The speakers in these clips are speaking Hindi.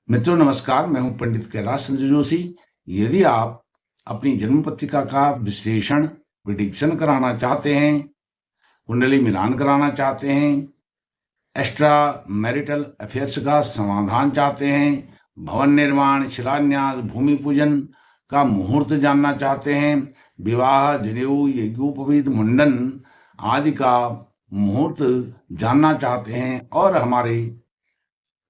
मित्रों नमस्कार, मैं हूं पंडित कैलाश चंद्र जोशी। यदि आप अपनी जन्म पत्रिका का विश्लेषण प्रिडिक्शन कराना चाहते हैं, कुंडली मिलान कराना चाहते हैं, एक्स्ट्रा मैरिटल अफेयर्स का समाधान चाहते हैं, भवन निर्माण, शिलान्यास, भूमि पूजन का मुहूर्त जानना चाहते हैं, विवाह, जनेऊ, यज्ञोपवीत, मुंडन आदि का मुहूर्त जानना चाहते हैं और हमारे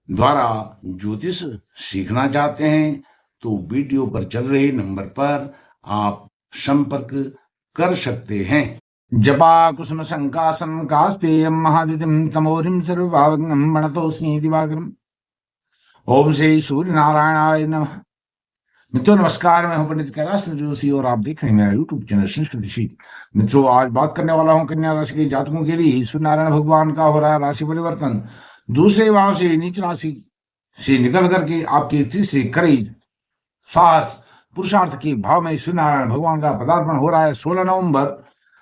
द्वारा ज्योतिष सीखना चाहते हैं तो वीडियो पर चल रहे नंबर पर आप संपर्क कर सकते हैं। जपा कुसुम शंकासन कास्पेयम महादितिम तमोरिम सर्वभावग्नम मणतोस्मि दिवाकरम। ओम श्री सूर्य नारायणाय नमः। मित्रों नमस्कार, मैं हूं पंडित कैलाश जोशी और आप देख रहे हैं मेरा यूट्यूब चैनल संस्कृत ऋषि। मित्रों आज बात करने वाला हूं कन्या राशि के जातकों के लिए सूर्य नारायण भगवान का हो रहा है राशि परिवर्तन। दूसरे भाव से नीच राशि से निकल करके आपके तीसरे करीब साहस पुरुषार्थ के भाव में सूर्य नारायण भगवान का पदार्पण हो रहा है 16 नवंबर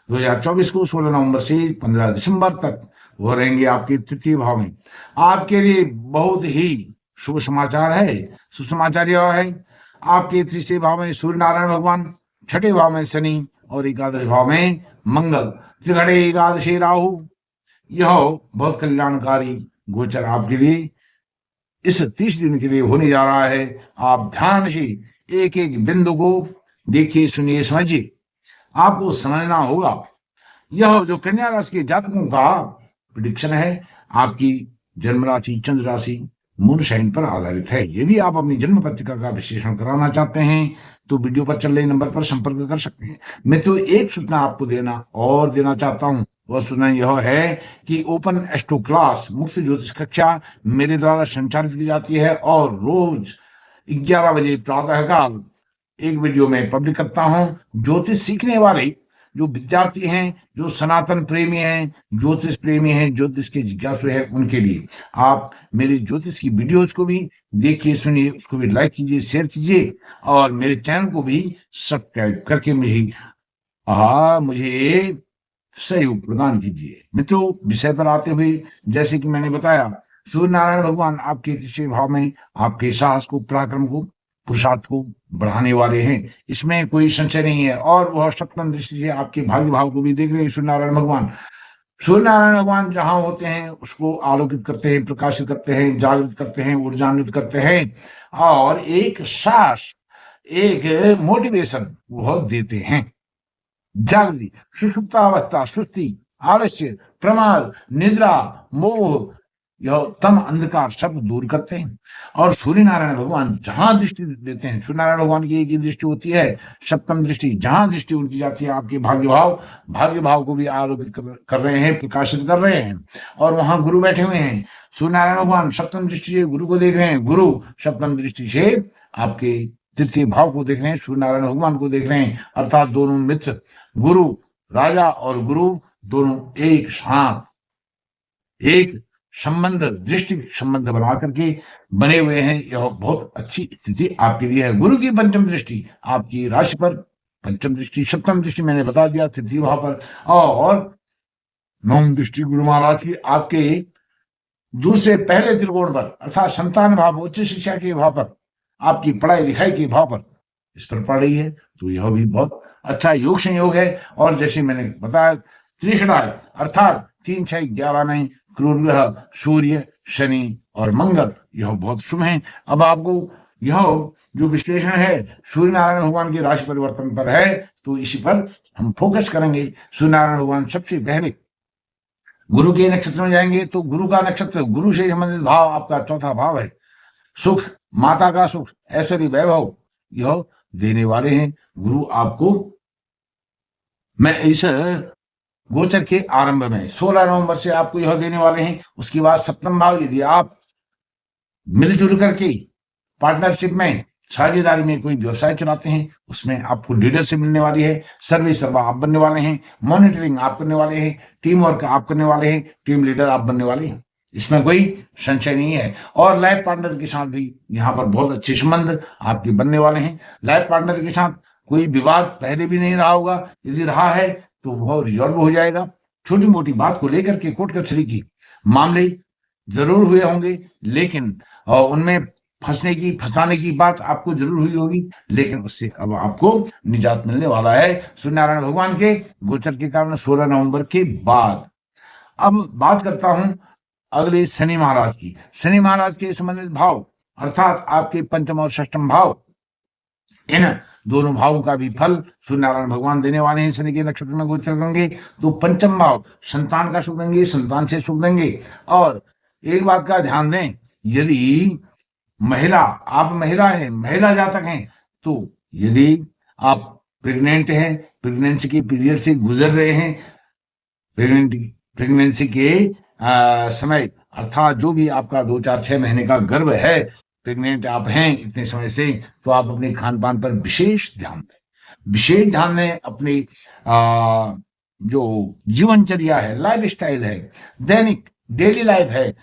2024 को। 16 नवंबर से 15 दिसंबर तक वो रहेंगे आपके तृतीय भाव में। आपके लिए बहुत ही शुभ समाचार है। सुसमाचार यह है, आपके तीसरे भाव में सूर्य नारायण भगवान, छठे भाव में शनि और एकादश भाव में मंगल, त्रिगणे एकादशी राहु। यह बहुत कल्याणकारी गोचर आपके लिए इस 30 दिन के लिए होने जा रहा है। आप ध्यान से एक एक बिंदु को देखिए, सुनिए, समझिए। आपको समझना होगा यह जो कन्या राशि के जातकों का प्रेडिक्शन है आपकी जन्म राशि चंद्र राशि मून साइन पर आधारित है। यदि आप अपनी जन्म पत्रिका का विश्लेषण कराना चाहते हैं तो वीडियो पर चल रहे नंबर पर संपर्क कर सकते हैं। मैं तो एक सूचना आपको देना चाहता हूं। वह सूचना यह है कि ओपन एस्ट्रो क्लास मुफ्त ज्योतिष कक्षा मेरे द्वारा संचालित की जाती है और रोज 11 बजे प्रातःकाल एक वीडियो में पब्लिक करता हूं। ज्योतिष सीखने वाले जो विद्यार्थी हैं, जो सनातन प्रेमी हैं, ज्योतिष प्रेमी हैं, ज्योतिष के जिज्ञासु हैं, उनके लिए आप मेरे ज्योतिष की वीडियोज को भी देखिए, सुनिए, उसको भी लाइक कीजिए, शेयर कीजिए और मेरे चैनल को भी सब्सक्राइब करके मुझे सहयोग प्रदान कीजिए। मित्रों विषय पर आते हुए, जैसे कि मैंने बताया, सूर्य नारायण भगवान आपके तीसरे भाव में आपके साहस को, पराक्रम को, पुरुषार्थ को बढ़ाने वाले हैं, इसमें कोई संशय नहीं है। और वह सप्तम दृष्टि से आपके भाग्य भाव को भी देख रहे हैं सूर्य नारायण भगवान। सूर्य नारायण भगवान जहां होते हैं उसको आलोकित करते हैं, प्रकाशित करते हैं, जागृत करते हैं, ऊर्जान्वित करते हैं और एक साहस, एक मोटिवेशन वह देते हैं। जागृति, सुषुप्तावस्था, सुस्ती, आलस्य, प्रमाद, निद्रा, मोह, यह तम अंधकार सब दूर करते हैं। और सूर्य नारायण भगवान जहां दृष्टि देते हैं, सूर्य नारायण भगवान की एक ही दृष्टि होती है, सप्तम दृष्टि। जहां दृष्टि उनकी जाती है आपके भाग्य भाव को भी आलोकित कर रहे हैं, प्रकाशित कर रहे हैं। और वहां गुरु बैठे हुए हैं। सूर्य नारायण भगवान सप्तम दृष्टि से गुरु को देख रहे हैं, गुरु सप्तम दृष्टि से आपके तृतीय भाव को देख रहे हैं, सूर्य नारायण भगवान को देख रहे हैं। अर्थात दोनों मित्र, गुरु राजा और गुरु दोनों एक साथ एक संबंध, दृष्टि संबंध बना करके बने हुए हैं। यह बहुत अच्छी स्थिति आपके लिए है। गुरु की पंचम दृष्टि आपकी राशि पर, पंचम दृष्टि, सप्तम दृष्टि मैंने बता दिया तृतीय भाव पर, और नवम दृष्टि गुरु महाराज की आपके दूसरे पहले त्रिकोण पर, अर्थात संतान भाव, उच्च शिक्षा के भाव पर, आपकी पढ़ाई लिखाई के भाव पर इस पर पड़ रही है। तो यह भी बहुत अच्छा योग संयोग है। और जैसे मैंने बताया, त्रिशणाय अर्थात 3, 6, 11 में क्रूर ग्रह सूर्य, शनि और मंगल, यह बहुत शुभ है। अब आपको यह जो विश्लेषण है सूर्य नारायण भगवान की राशि परिवर्तन पर है, तो इसी पर हम फोकस करेंगे। सूर्य नारायण भगवान सबसे पहले गुरु के नक्षत्र में जाएंगे, तो गुरु का नक्षत्र, गुरु से संबंधित भाव आपका चौथा भाव है। सुख, माता का सुख, ऐश्वर्य, वैभव, यह देने वाले हैं गुरु आपको। मैं इस गोचर के आरंभ में 16 नवंबर से आपको यह देने वाले हैं। उसके बाद सप्तम भाव, यदि आप मिलजुल करके पार्टनरशिप में, साझेदारी में कोई व्यवसाय चलाते हैं, उसमें आपको लीडरशिप मिलने वाली है। सर्वे सर्वा आप बनने वाले हैं। मॉनिटरिंग आप करने वाले हैं। टीम वर्क आप करने वाले हैं। टीम लीडर आप बनने वाले हैं, इसमें कोई संशय नहीं है। और लाइफ पार्टनर के साथ भी यहाँ पर बहुत अच्छे संबंध आपके बनने वाले हैं। लाइफ पार्टनर के साथ कोई विवाद पहले भी नहीं रहा होगा, यदि रहा है तो वह रिजॉल्व हो जाएगा। छोटी मोटी बात को लेकर के कोर्ट कचहरी की मामले जरूर हुए होंगे, लेकिन उनमें फंसाने की बात आपको जरूर हुई होगी, लेकिन उससे अब आपको निजात मिलने वाला है सूर्य नारायण भगवान के गोचर के कारण 16 नवंबर के बाद। अब बात करता हूं अगले शनि महाराज की। शनि महाराज के संबंधित भाव अर्थात आपके पंचम और षष्ठम भाव, इन दोनों भावों का भी फल सूर्य नारायण भगवान देने वाले हैं। शनि के नक्षत्र में गोचर करेंगे तो पंचम भाव संतान का सुख देंगे, संतान से सुख देंगे। और एक बात का ध्यान दें, यदि आप महिला हैं, महिला जातक हैं, तो यदि आप प्रेग्नेंट हैं, प्रेगनेंसी के पीरियड से गुजर रहे हैं, प्रेगनेंसी के समय अर्थात जो भी आपका 2, 4, 6 महीने का गर्भ है, प्रेग्नेंट आप हैं इतने समय से, तो आप अपने खान पान पर विशेष ध्यान दें। विशेष ध्यान दें अपनी जो जीवनचर्या है, लाइफ स्टाइल है, दैनिक डेली लाइफ है,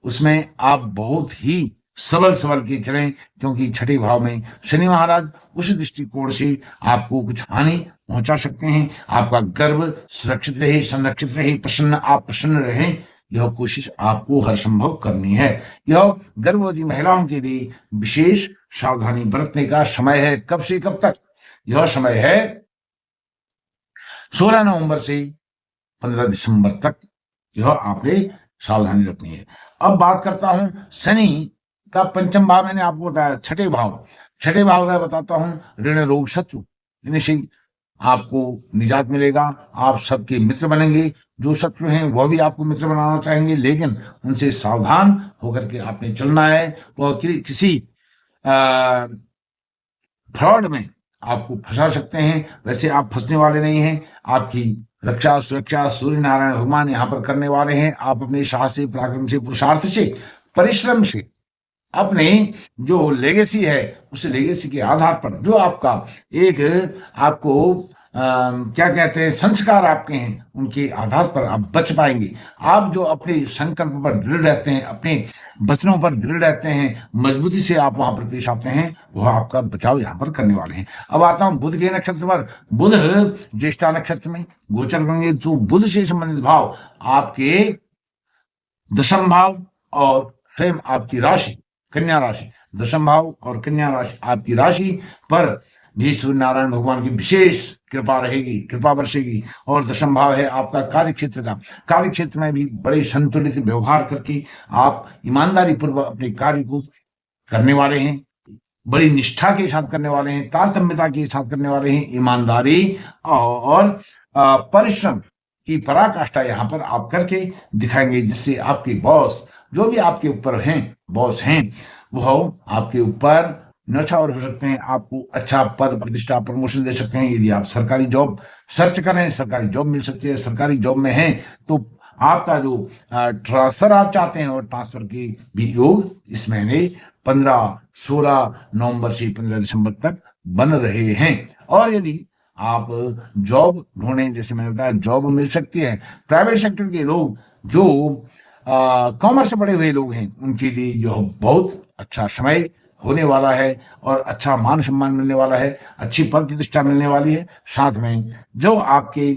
उसमें आप बहुत ही सबल के चलें, क्योंकि छठे भाव में शनि महाराज उस दृष्टिकोण से आपको कुछ हानि पहुंचा सकते हैं। आपका गर्भ सुरक्षित रहे, संरक्षित रहे, आप प्रसन्न रहें, यह कोशिश आपको हर संभव करनी है। यह गर्भवती महिलाओं के लिए विशेष सावधानी बरतने का समय है। कब से कब तक? यह समय है 16 नवंबर से 15 दिसंबर तक, यह आपने सावधानी रखनी है। अब बात करता हूं शनि का पंचम भाव, मैंने आपको बताया छठे भाव में बताता हूं ऋण रोग शत्रु, इनसे आपको निजात मिलेगा। आप सबके मित्र बनेंगे, जो शत्रु हैं वह भी आपको मित्र बनाना चाहेंगे, लेकिन उनसे सावधान होकर के आपने चलना है। तो किसी फ्रॉड में आपको फंसा सकते हैं, वैसे आप फंसने वाले नहीं हैं। आपकी रक्षा सुरक्षा सूर्य नारायण भगवान यहाँ पर करने वाले हैं। आप अपने साहस से, पराक्रम से, पुरुषार्थ से, परिश्रम से अपने जो लेगेसी है, उस लेगेसी के आधार पर जो आपका आपको क्या कहते हैं संस्कार आपके हैं, उनके आधार पर आप बच पाएंगे। आप जो अपने संकल्प पर दृढ़ रहते हैं, अपने वचनों पर दृढ़ रहते हैं, मजबूती से आप वहां पर पेश आते हैं, वह आपका बचाव यहाँ पर करने वाले हैं। अब आता हूं बुध के नक्षत्र पर। बुध ज्येष्ठा नक्षत्र में गोचर करेंगे, तो बुध से संबंधित भाव आपके दशम भाव और स्वयं आपकी राशि कन्या राशि, दशम भाव और कन्या राशि आपकी राशि पर भी सूर्य नारायण भगवान की विशेष कृपा रहेगी, कृपा बरसेगी। और दशम भाव है आपका कार्य क्षेत्र का। कार्य क्षेत्र में भी बड़े संतुलित व्यवहार करके आप ईमानदारी पूर्वक अपने कार्य को करने वाले हैं, बड़ी निष्ठा के साथ करने वाले हैं, तारतम्यता के साथ करने वाले हैं। ईमानदारी और परिश्रम की पराकाष्ठा यहाँ पर आप करके दिखाएंगे, जिससे आपके बॉस जो भी आपके ऊपर हैं, बॉस हैं, वो आपके ऊपर न्यौछावर हो सकते हैं, आपको अच्छा पद प्रतिष्ठा प्रमोशन दे सकते हैं। यदि आप सरकारी जॉब सर्च कर रहे हैं, सरकारी जॉब मिल सकती है। सरकारी जॉब में हैं तो आपका जो ट्रांसफर आप चाहते हैं, और ट्रांसफर की भी योग इस महीने 16 नवंबर से 15 दिसंबर तक बन रहे हैं। और यदि आप जॉब ढूंढें, जैसे मैंने बताया जॉब मिल सकती है। प्राइवेट सेक्टर के लोग जो कॉमर्स से पढ़े हुए लोग हैं, उनके लिए जो बहुत अच्छा समय होने वाला है, और अच्छा मान सम्मान मिलने वाला है, अच्छी पद प्रतिष्ठा मिलने वाली है। साथ में जो आपके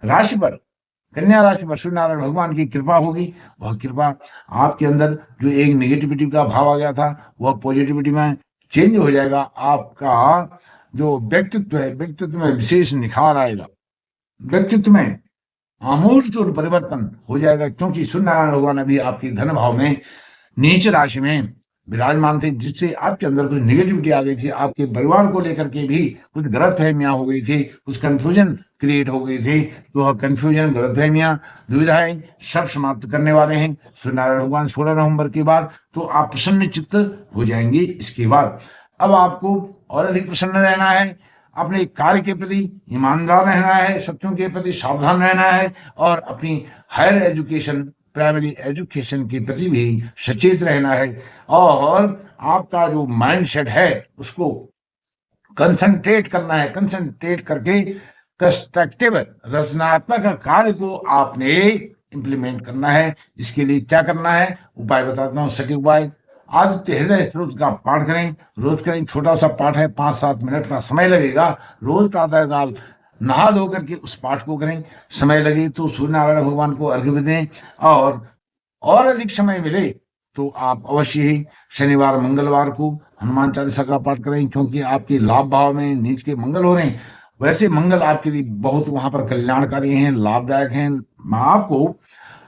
राशि पर, कन्या राशि पर सूर्य नारायण भगवान की कृपा होगी, वह कृपा आपके अंदर जो एक नेगेटिविटी का भाव आ गया था, वह पॉजिटिविटी में चेंज हो जाएगा। आपका जो व्यक्तित्व है, व्यक्तित्व में विशेष निखार आएगा, व्यक्तित्व में आमूलचूल परिवर्तन हो जाएगा, क्योंकि सूर्य नारायण भगवान अभी आपके धन भाव में नीच राशि में विराजमान थे, जिससे आपके अंदर कुछ नेगेटिविटी आ गई थी। आपके परिवार को लेकर के भी कुछ गलतफहमियां हो गई थी, कुछ कंफ्यूजन क्रिएट हो गई थी। तो वह कंफ्यूजन, गलतफहमियां, दुविधाएं सब समाप्त करने वाले हैं सूर्य नारायण भगवान 16 नवंबर के बाद। तो आप प्रसन्न चित्त हो जाएंगे इसके बाद। अब आपको और अधिक प्रसन्न रहना है, अपने कार्य के प्रति ईमानदार रहना है, शत्रुओं के प्रति सावधान रहना है, और अपनी हायर एजुकेशन, प्राइमरी एजुकेशन के प्रति भी सचेत रहना है। और आपका जो माइंड सेट है उसको कंसंट्रेट करना है, कंसंट्रेट करके कंस्ट्रक्टिव रचनात्मक कार्य को आपने इंप्लीमेंट करना है। इसके लिए क्या करना है, उपाय बताता हूँ, सटीक उपाय। आदित्य हृदय स्त्रोत का पाठ करें, रोज करें। छोटा सा पाठ है, 5-7 मिनट का समय लगेगा। रोज प्रातःकाल नहा धो करके उस पाठ को करें। समय लगे तो सूर्य नारायण भगवान को अर्घ्य दें, और अधिक समय मिले तो आप अवश्य ही शनिवार मंगलवार को हनुमान चालीसा का पाठ करें, क्योंकि आपके लाभ भाव में नीच के मंगल हो रहे हैं। वैसे मंगल आपके लिए बहुत वहां पर कल्याणकारी हैं, लाभदायक हैं। आपको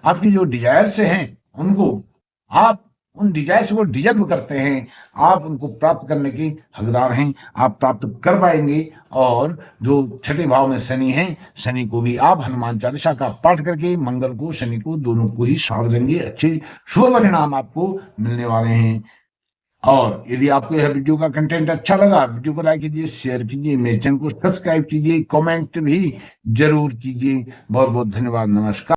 आपकी जो डिजायर्स हैं उनको आप उन डिजायर्स को डिजर्व करते हैं, आप उनको प्राप्त करने के हकदार हैं, आप प्राप्त कर पाएंगे। और जो छठे भाव में शनि है, शनि को भी आप हनुमान चालीसा का पाठ करके मंगल को शनि को दोनों को ही साध लेंगे, अच्छे शुभ परिणाम आपको मिलने वाले हैं। और यदि आपको यह वीडियो का कंटेंट अच्छा लगा, वीडियो को लाइक कीजिए, शेयर कीजिए, मेरे चैनल को सब्सक्राइब कीजिए, कमेंट भी जरूर कीजिए। बहुत बहुत धन्यवाद, नमस्कार।